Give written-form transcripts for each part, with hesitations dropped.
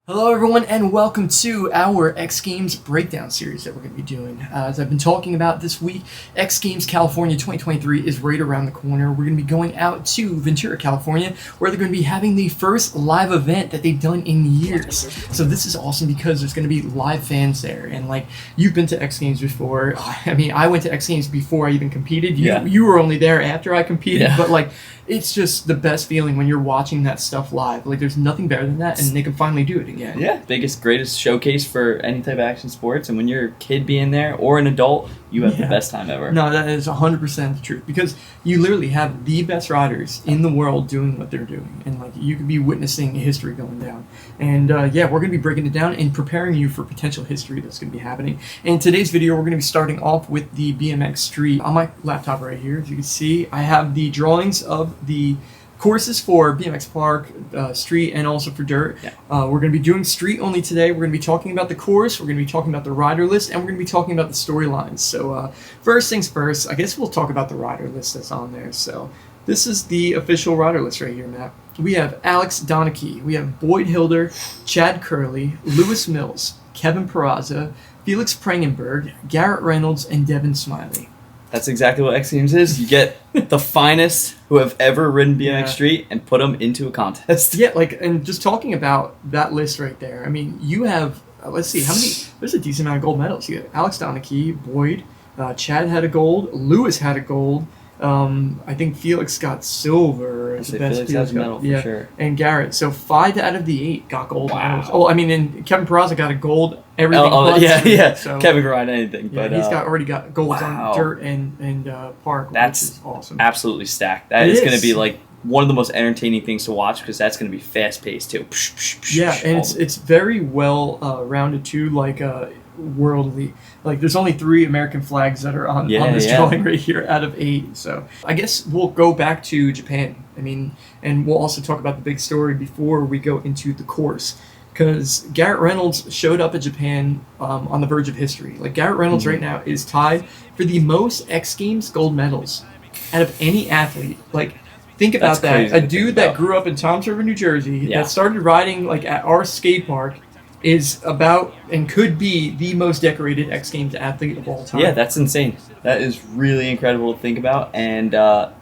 Hello everyone and welcome to our X Games breakdown series that we're going to be doing. As I've been talking about this week, X Games California 2023 is right around the corner. We're going to be going out to Ventura, California, where they're going to be having the first live event that they've done in years. So this is awesome because there's going to be live fans there. And like, you've been to X Games before. I mean, I went to X Games before I even competed. You were only there after I competed, but like, it's just the best feeling when you're watching that stuff live. Like, there's nothing better than that, and they can finally do it again. Yeah, biggest, greatest showcase for any type of action sports, and when you're a kid being there, or an adult, you have the best time ever. No, that is 100% the truth, because you literally have the best riders in the world doing what they're doing, and like, you could be witnessing history going down. And yeah, we're going to be breaking it down and preparing you for potential history that's going to be happening. In today's video, we're going to be starting off with the BMX Street. On my laptop right here, as you can see, I have the drawings of the courses for BMX Park, Street, and also for Dirt. We're going to be doing Street only today. We're going to be talking about the course, we're going to be talking about the rider list, and we're going to be talking about the storylines. So first things first, I guess we'll talk about the rider list that's on there. So this is the official rider list right here, Matt. We have Alex Donachie, we have Boyd Hilder, Chad Curley, Lewis Mills, Kevin Peraza, Felix Prangenberg, Garrett Reynolds, and Devin Smiley. That's exactly what X Games is. You get the finest who have ever ridden BMX Street and put them into a contest. Yeah, like, and just talking about that list right there, I mean, you have, let's see, how many, there's a decent amount of gold medals. You have Alex Donachie, Boyd, Chad had a gold, Lewis had a gold, I think Felix got silver as the best. Felix has a medal for sure. And Garrett. So 5 out of the 8 got gold medals. Oh, I mean, and Kevin Peraza got a gold. Everything. So, Kevin can ride anything. Yeah, but he's already got golds on Dirt and Park. That's which is awesome. Absolutely stacked. That is going to be like one of the most entertaining things to watch because that's going to be fast paced too. Yeah, and it's very well rounded too. Like worldly. Like, there's only 3 American flags that are on this drawing right here out of 8. So I guess we'll go back to Japan. I mean, and we'll also talk about the big story before we go into the course. Because Garrett Reynolds showed up at Japan on the verge of history. Like, Garrett Reynolds right now is tied for the most X Games gold medals out of any athlete. Like, think about that. A dude that grew up in Toms River, New Jersey, that started riding like at our skate park, is about and could be the most decorated X Games athlete of all time. Yeah, that's insane. That is really incredible to think about, and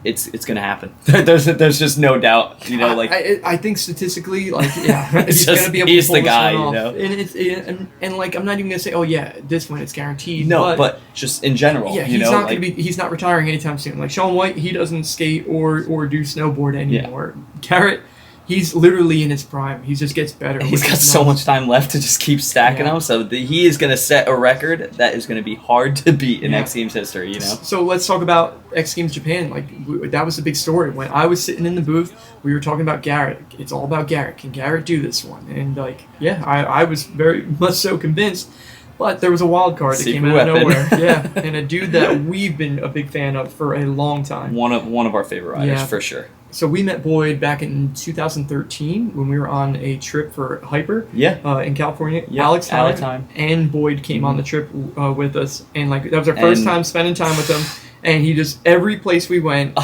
it's going to happen. there's just no doubt. You know, like I think statistically, like he's going to be able to pull the this guy. one off. You know, and like, I'm not even going to say, oh yeah, this one it's guaranteed. No, but just in general, yeah, he's not retiring anytime soon. Like Shaun White, he doesn't skate or do snowboard anymore. Garrett, he's literally in his prime. He just gets better. He's got so much time left to just keep stacking them. So he is going to set a record that is going to be hard to beat in X Games history. You know. So let's talk about X Games Japan. Like, that was the big story. When I was sitting in the booth, we were talking about Garrett. It's all about Garrett. Can Garrett do this one? And like, yeah, I was very much so convinced. But there was a wild card that came out of nowhere. Yeah, and a dude that we've been a big fan of for a long time. One of our favorite riders for sure. So we met Boyd back in 2013 when we were on a trip for Hyper in California. Alex time and Boyd came on the trip with us, and like, that was our first time spending time with him. And he just, every place we went,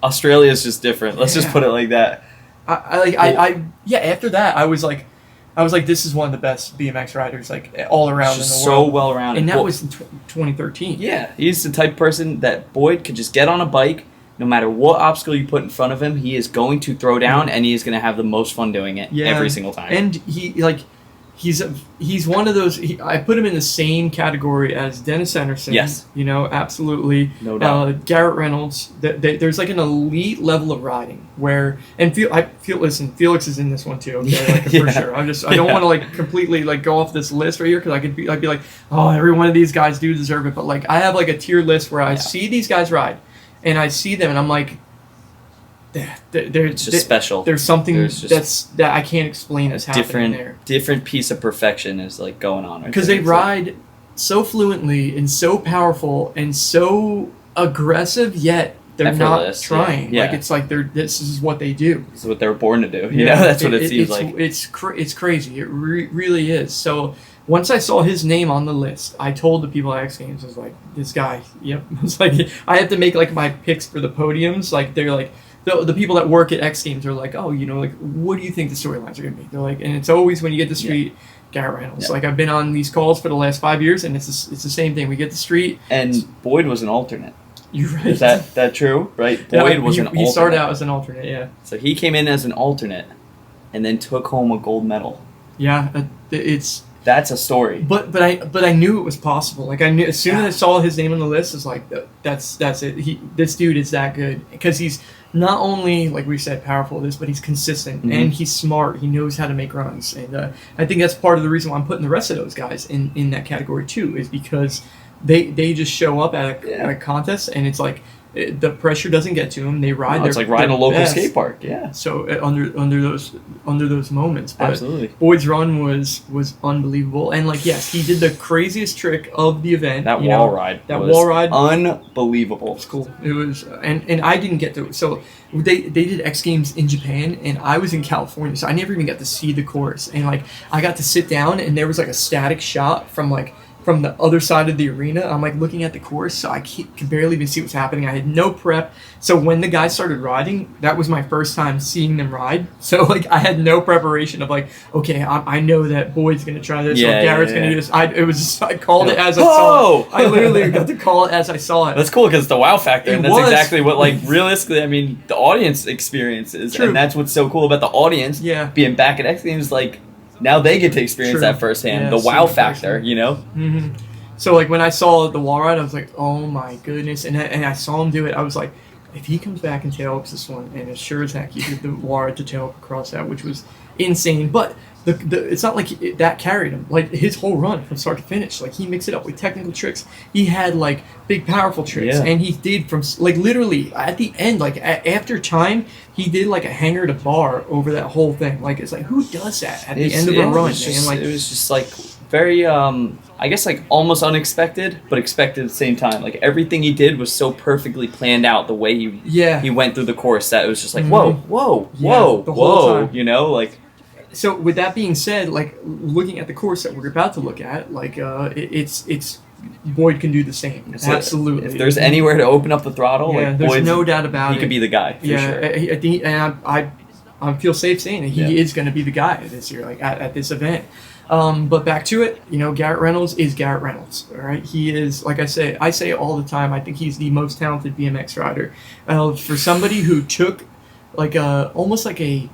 Australia is just different. Let's just put it like that. After that, I was like, this is one of the best BMX riders, like, all around in the world. So well rounded. And that was in 2013. Yeah, he's the type of person that Boyd could just get on a bike. No matter what obstacle you put in front of him, he is going to throw down, and he is going to have the most fun doing it every single time. And he's one of those. I put him in the same category as Dennis Anderson. Yes, you know, absolutely, no doubt. Garrett Reynolds. There's like an elite level of riding where, and listen, Felix is in this one too. Okay, like, for sure. I don't want to like completely like go off this list right here because I'd be like, oh, every one of these guys do deserve it. But like, I have like a tier list where I see these guys ride. And I see them, and I'm like, it's just special. There's something that I can't explain that's happening there. Different piece of perfection is like going on. Because they ride so fluently and so powerful and so aggressive, yet they're not trying. Yeah. Like, it's like this is what they do. This is what they were born to do. You know, that's what it seems like. It's crazy. It really is. So once I saw his name on the list, I told the people at X Games, I was like, this guy, I was like, I have to make like my picks for the podiums. Like, they're like, the people that work at X Games are like, oh, like, what do you think the storylines are gonna be? They're like, and it's always when you get the street, Garrett Reynolds. Like, I've been on these calls for the last 5 years, and it's the same thing. We get the street, and Boyd was an alternate. You're right. Is that true? Right? Boyd was an alternate. He started out as an alternate, yeah. So he came in as an alternate, and then took home a gold medal. Yeah, that's a story. But I knew it was possible. Like, I knew as soon as I saw his name on the list, it's like, that's it. This dude is that good because he's not only, like we said, powerful at this, but he's consistent and he's smart. He knows how to make runs, and I think that's part of the reason why I'm putting the rest of those guys in that category too, is because they just show up at a contest, and it's like the pressure doesn't get to them. They ride. It's like riding a local skate park. Yeah. So under those moments, but absolutely, Boyd's run was unbelievable, and like yes, he did the craziest trick of the event. That wall ride unbelievable. It was cool. It was, and I didn't get to. So they did X Games in Japan, and I was in California, so I never even got to see the course. And like I got to sit down, and there was like a static shot from the other side of the arena. I'm like looking at the course, so I could barely even see what's happening. I had no prep. So when the guys started riding, that was my first time seeing them ride. So like I had no preparation of like, okay, I know that Boyd's gonna try this, or Garrett's gonna do this. I called it as I saw it. I literally got to call it as I saw it. That's cool because the wow factor, and that's exactly what like realistically, I mean, the audience experiences, and that's what's so cool about the audience being back at X Games, like. Now they get to experience that firsthand, the wow factor, Mm-hmm. So, like, when I saw the wall ride, I was like, oh, my goodness. And I saw him do it. I was like, if he comes back and tail ups this one, and as sure as heck, he did the wall ride to tail up across that, which was insane. But it's not like that carried him. Like, his whole run from start to finish, like, he mixed it up with technical tricks. He had, like, big, powerful tricks. And he did from, like, literally, at the end, like, after time, he did, like, a hanger to bar over that whole thing. Like, it's like, who does that at the end of a run? It was just, like, very, I guess, like, almost unexpected, but expected at the same time. Like, everything he did was so perfectly planned out the way he went through the course that it was just like, whoa, like... So with that being said, like looking at the course that we're about to look at, like it's Boyd can do the same. Absolutely. If there's anywhere to open up the throttle, like there's no doubt about it. He could be the guy. For sure. I think, and I feel safe saying that he is going to be the guy this year, like at this event. But back to it, Garrett Reynolds is Garrett Reynolds. All right, he is, like I say it all the time. I think he's the most talented BMX rider. For somebody who took like almost like a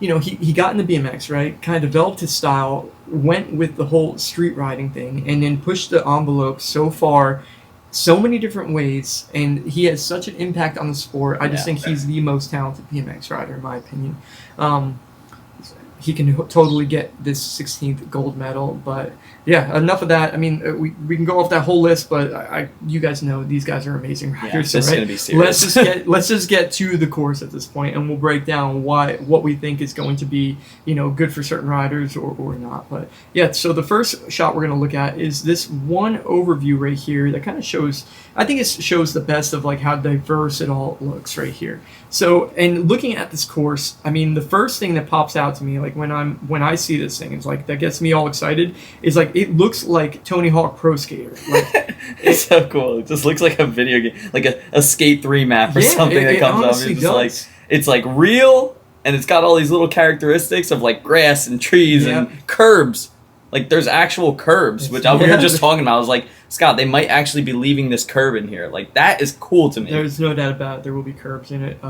he got into BMX, right? Kind of developed his style, went with the whole street riding thing, and then pushed the envelope so far, so many different ways, and he has such an impact on the sport. I just think he's the most talented BMX rider, in my opinion. He can totally get this 16th gold medal, but yeah, enough of that. I mean, we can go off that whole list, but you guys know these guys are amazing riders. This is gonna be serious. Let's just get to the course at this point, and we'll break down what we think is going to be good for certain riders or not. But yeah, so the first shot we're gonna look at is this one overview right here that kind of shows. I think it shows the best of like how diverse it all looks right here. So, and looking at this course, I mean, the first thing that pops out to me, like when I see this thing, it's like that gets me all excited. Is like it looks like Tony Hawk Pro Skater. Like, it's so cool. It just looks like a video game, like a Skate 3 map or something that comes up. It's just like it's like real, and it's got all these little characteristics of like grass and trees and curbs. Like there's actual curbs, which we were just talking about. I was like, Scott, they might actually be leaving this curb in here. Like that is cool to me. There's no doubt about it. There will be curbs in it.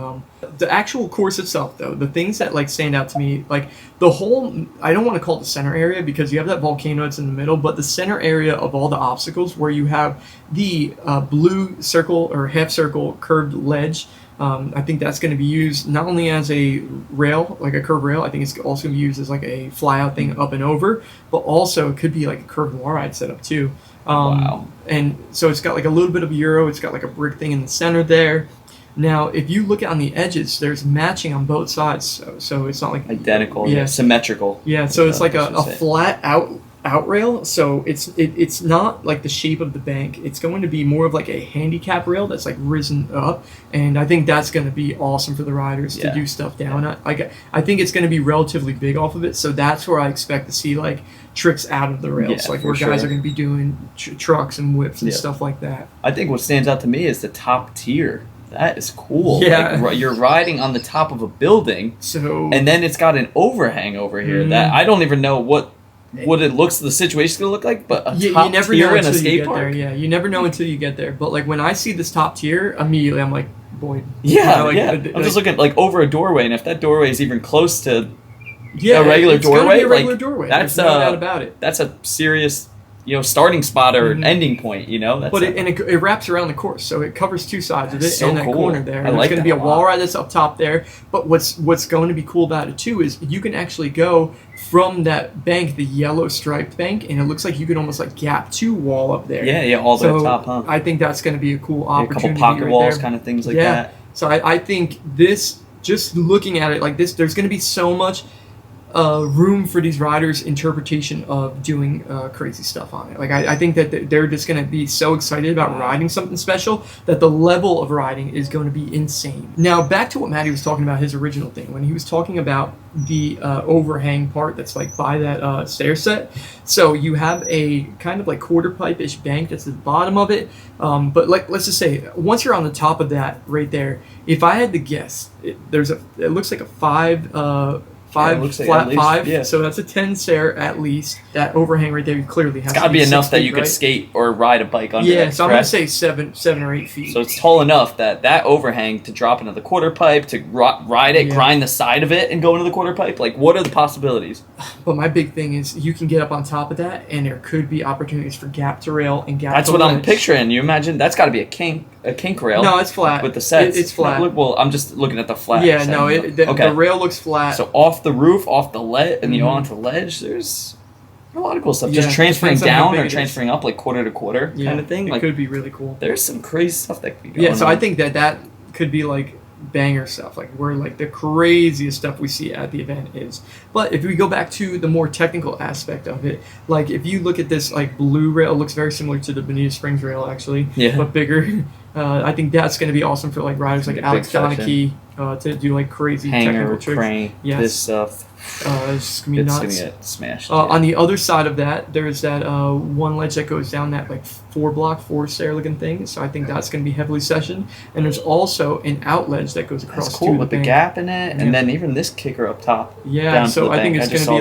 The actual course itself, though, the things that like stand out to me, like the whole, I don't want to call it the center area because you have that volcano that's in the middle, but the center area of all the obstacles where you have the blue circle or half circle curved ledge. I think that's going to be used not only as a rail, like a curved rail, I think it's also going to be used as like a fly-out thing up and over, but also it could be like a curved wall ride setup too. Wow. And so it's got like a little bit of Euro, it's got like a brick thing in the center there. Now, if you look on the edges, there's matching on both sides, so it's not like... Identical, symmetrical. Yeah, so it's like a flat out rail, so it's not like the shape of the bank. It's going to be more of like a handicap rail that's like risen up, and I think that's going to be awesome for the riders to do stuff down. I think it's going to be relatively big off of it, so that's where I expect to see like tricks out of the rails, like where guys are going to be doing trucks and whips and stuff like that. I think what stands out to me is the top tier That is cool. Yeah. Like, you're riding on the top of a building, and then it's got an overhang over here that I don't even know what the situation's gonna look like, but you top never tier know in a until you skate get park. there. Yeah, you never know until you get there. But like when I see this top tier, immediately I'm like, Boyd. Yeah, like, I'm just looking like over a doorway, and if that doorway is even close to a regular it's doorway, be a regular like, doorway. That's There's no doubt about it. That's a serious, starting spot or ending point. That's but it wraps around the course, so it covers two sides of it so and that cool. corner there. I And like there's going to be a wall ride that's up top there. But what's going to be cool about it too is you can actually go from that bank, the yellow striped bank, and it looks like you can almost like gap 2 wall up there. Yeah, all the way top, huh? I think that's going to be a cool opportunity. A couple pocket right walls, there. kind of things like that. So I think this, just looking at it like this, there's going to be so much room for these riders' interpretation of doing crazy stuff on it. Like I think that they're just going to be so excited about riding something special that the level of riding is going to be insane. Now back to what Matty was talking about, his original thing when he was talking about the overhang part that's like by that stair set. So you have a kind of like quarter pipe-ish bank that's at the bottom of it. But like let's just say once you're on the top of that right there, if I had to guess, it looks like a five flat least, 5, yeah. so that's a 10 stair at least. That overhang right there clearly has It's got to be enough that you could right? skate or ride a bike under. Yeah, it, so I'm going to say 7 or 8 feet. So it's tall enough that overhang to drop into the quarter pipe, to ride it, grind the side of it, and go into the quarter pipe. Like, what are the possibilities? But my big thing is you can get up on top of that, and there could be opportunities for gap to rail and gap That's to what ledge. I'm picturing. You imagine that's got to be a kink rail. No, it's flat. With the sets. It's flat. Well, I'm just looking at the flat. Yeah, no, the rail looks flat. So off the roof, off the ledge, and onto the ledge, there's a lot of cool stuff. Just transferring down or transferring up, like quarter to quarter kind of thing. It like, could be really cool. There's some crazy stuff that could be going on. So I think that could be like banger stuff, like where like the craziest stuff we see at the event is. But if we go back to the more technical aspect of it, like if you look at this like blue rail, it looks very similar to the Bonita Springs rail actually, but bigger. I think that's going to be awesome for like riders like Alex Donachie to do like crazy technical tricks. Crane, this stuff. It's gonna be nuts. Gonna get smashed. On the other side of that, there's that one ledge that goes down that like 4 stair looking thing. So I think that's gonna be heavily sessioned. And there's also an out ledge that goes across. That's cool with the bank. Gap in it, and then even this kicker up top. Yeah, so I think it's gonna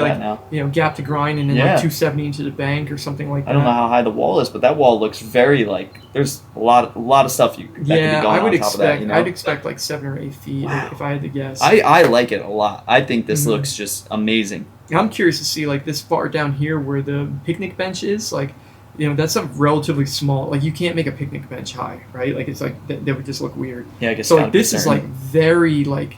be like gap to grind and then like 270 into the bank or something like that. I don't know how high the wall is, but that wall looks very like there's a lot of stuff that could be going I would on top of that. I'd expect like 7 or 8 feet if I had to guess. I like it a lot. I think this looks just amazing. I'm curious to see like this far down here where the picnic bench is, like, that's a relatively small, like you can't make a picnic bench high, right? Like it's like that would just look weird. Yeah, I guess so. Like this is like very like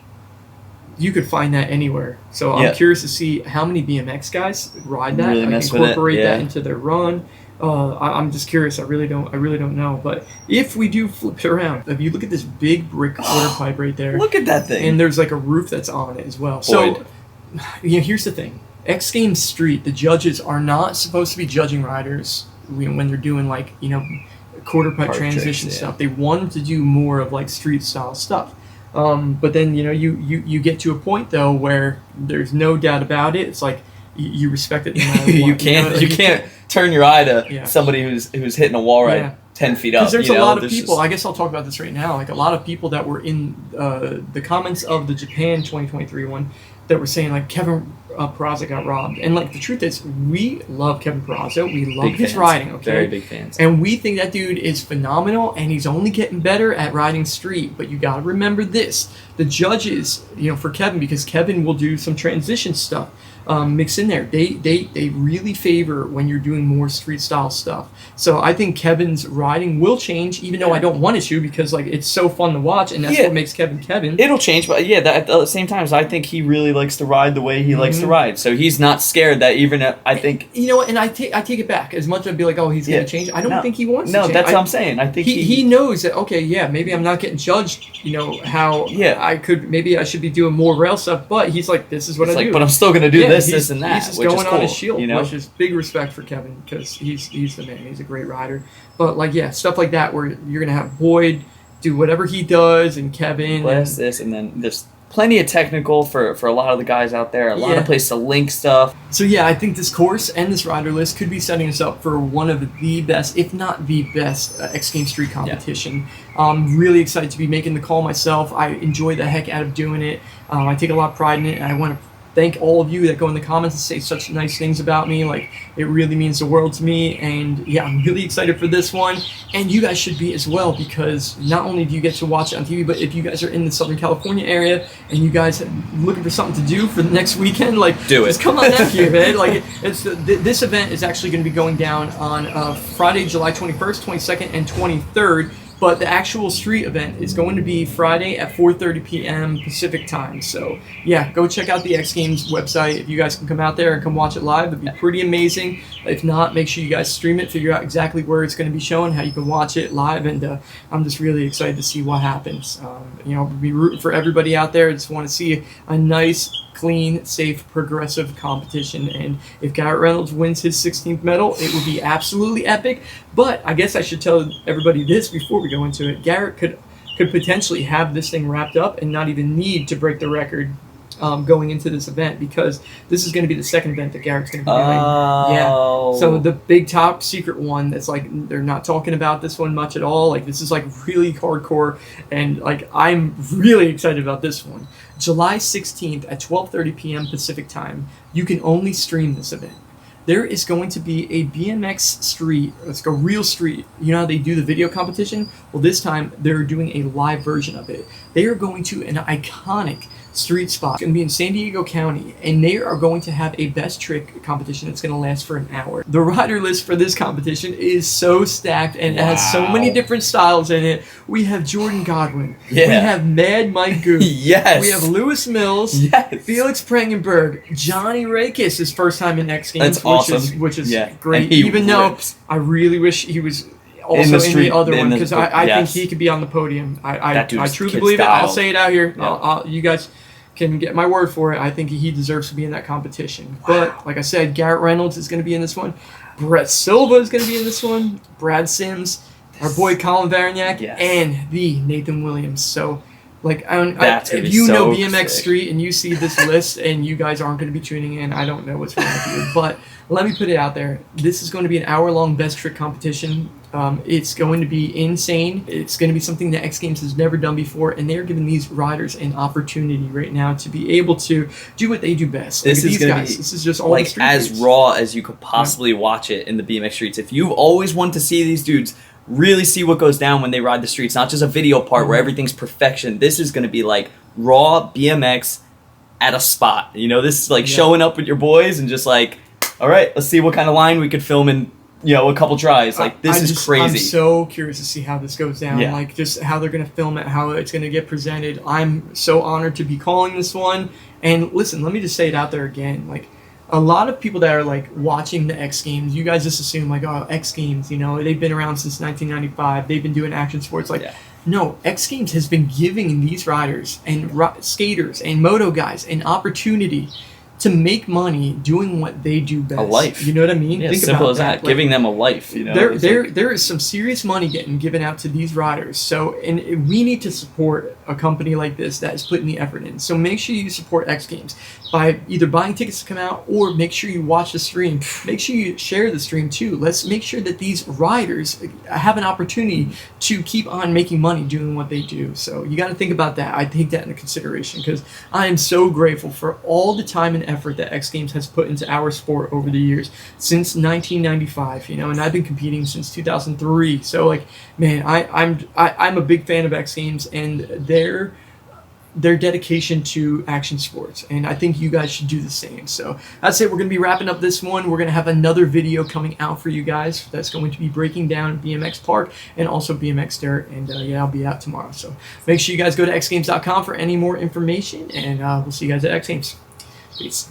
you could find that anywhere. So I'm curious to see how many BMX guys ride that, really like incorporate that into their run. I'm just curious. I really don't know. But if we do flip it around, if you look at this big brick quarter pipe right there, look at that thing, and there's like a roof that's on it as well. So here's the thing: Xgames Street, the judges are not supposed to be judging riders when they're doing like quarter pipe transition stuff. They want them to do more of like street style stuff. But then you get to a point though where there's no doubt about it. It's like you respect it no matter what. you can't turn your eye to somebody who's hitting a wall ride 10 feet up. Because there's a lot of people. I guess I'll talk about this right now. Like a lot of people that were in the comments of the Japan 2023 one that were saying like Kevin Peraza got robbed, and like the truth is we love Kevin Peraza. We love his riding. Okay, very big fans, and we think that dude is phenomenal, and he's only getting better at riding street. But you got to remember this: the judges, for Kevin, because Kevin will do some transition stuff. Mix in there. They really favor when you're doing more street style stuff. So I think Kevin's riding will change, even though I don't want it to, because like it's so fun to watch, and that's what makes Kevin Kevin. It'll change, but at the same time, I think he really likes to ride the way he likes to ride. So he's not scared that even I think and I take it back. As much as I'd be like, oh, he's gonna change. I don't think he wants to change. No, that's what I'm saying. I think he knows that. Okay, maybe I'm not getting judged. How I could maybe I should be doing more rail stuff, but he's like, this is what I do. But I'm still gonna do this, and that. He's just which going is cool, on his shield, which is big respect for Kevin because he's the man. He's a great rider. But like stuff like that where you're gonna have Boyd do whatever he does and Kevin bless this and then just plenty of technical for a lot of the guys out there. A lot of places to link stuff. So yeah, I think this course and this rider list could be setting us up for one of the best, if not the best, X Games Street competition. I'm really excited to be making the call myself. I enjoy the heck out of doing it. I take a lot of pride in it, and I want to thank all of you that go in the comments and say such nice things about me. Like, it really means the world to me. And yeah, I'm really excited for this one. And you guys should be as well, because not only do you get to watch it on TV, but if you guys are in the Southern California area and you guys are looking for something to do for the next weekend, like, just come on down here, man. Like, this event is actually going to be going down on Friday, July 21st, 22nd, and 23rd. But the actual street event is going to be Friday at 4:30 p.m. Pacific time. So, yeah, go check out the X Games website. If you guys can come out there and come watch it live, it'd be pretty amazing. If not, make sure you guys stream it, figure out exactly where it's going to be shown, how you can watch it live, and I'm just really excited to see what happens. You know, we'll be rooting for everybody out there. I just want to see a nice, clean, safe, progressive competition. And if Garrett Reynolds wins his 16th medal, it would be absolutely epic. But I guess I should tell everybody this before we go into it. Garrett could potentially have this thing wrapped up and not even need to break the record going into this event, because this is going to be the second event that Garrett's going to be doing. Yeah. So the big top secret one that's like, they're not talking about this one much at all. Like, this is like really hardcore, and like, I'm really excited about this one. July 16th at 12:30 p.m. Pacific time. You can only stream this event. There is going to be a BMX Street, it's a real street. You know how they do the video competition? Well, this time they're doing a live version of it. They are going to an iconic street spot. It's going to be in San Diego County, and they are going to have a best trick competition that's going to last for an hour. The rider list for this competition is so stacked, and it has so many different styles in it. We have Jordan Godwin. We have Mad Mike Goop. We have Lewis Mills. Felix Prangenberg. Johnny Rakis, his first time in X Games, which is great. Even though I really wish he was also in the other one, because I think he could be on the podium. I truly believe it. I'll say it out here. You guys can get my word for it. I think he deserves to be in that competition. But like I said, Garrett Reynolds is going to be in this one. Brett Silva is going to be in this one. Brad Sims, our boy Colin Varignac, and the Nathan Williams. So, like, if you know BMX Street and you see this list and you guys aren't going to be tuning in, I don't know what's wrong with you. But let me put it out there. This is going to be an hour-long best trick competition. It's going to be insane. It's going to be something that X Games has never done before, and they're giving these riders an opportunity right now to be able to do what they do best. This is just all like as raw as you could possibly watch it in the BMX Streets. If you've always wanted to see these dudes really see what goes down when they ride the streets, not just a video part where everything's perfection, this is going to be like raw BMX at a spot. You know, this is like showing up with your boys and just like, all right, let's see what kind of line we could film in, you know, a couple tries. Like, this is crazy. I'm so curious to see how this goes down. Like, just how they're going to film it, how it's going to get presented. I'm so honored to be calling this one. And listen, let me just say it out there again. Like, a lot of people that are like watching the X Games, you guys just assume like, oh, X Games, you know, they've been around since 1995. They've been doing action sports. Like, no, X Games has been giving these riders and skaters and moto guys an opportunity to make money doing what they do best. A life. You know what I mean? Yeah, think simple as that. Like, giving them a life. You know, there is some serious money getting given out to these riders. So, and we need to support a company like this that is putting the effort in. So make sure you support X Games by either buying tickets to come out, or make sure you watch the stream. Make sure you share the stream too. Let's make sure that these riders have an opportunity to keep on making money doing what they do. So you got to think about that. I take that into consideration, because I am so grateful for all the time and effort that X Games has put into our sport over the years since 1995. You know, and I've been competing since 2003. So, like, man, I'm a big fan of X Games and their dedication to action sports, and I think you guys should do the same. So that's it. We're going to be wrapping up this one. We're going to have another video coming out for you guys that's going to be breaking down BMX Park and also BMX Dirt, and I'll be out tomorrow. So make sure you guys go to xgames.com for any more information, and we'll see you guys at X Games. Peace.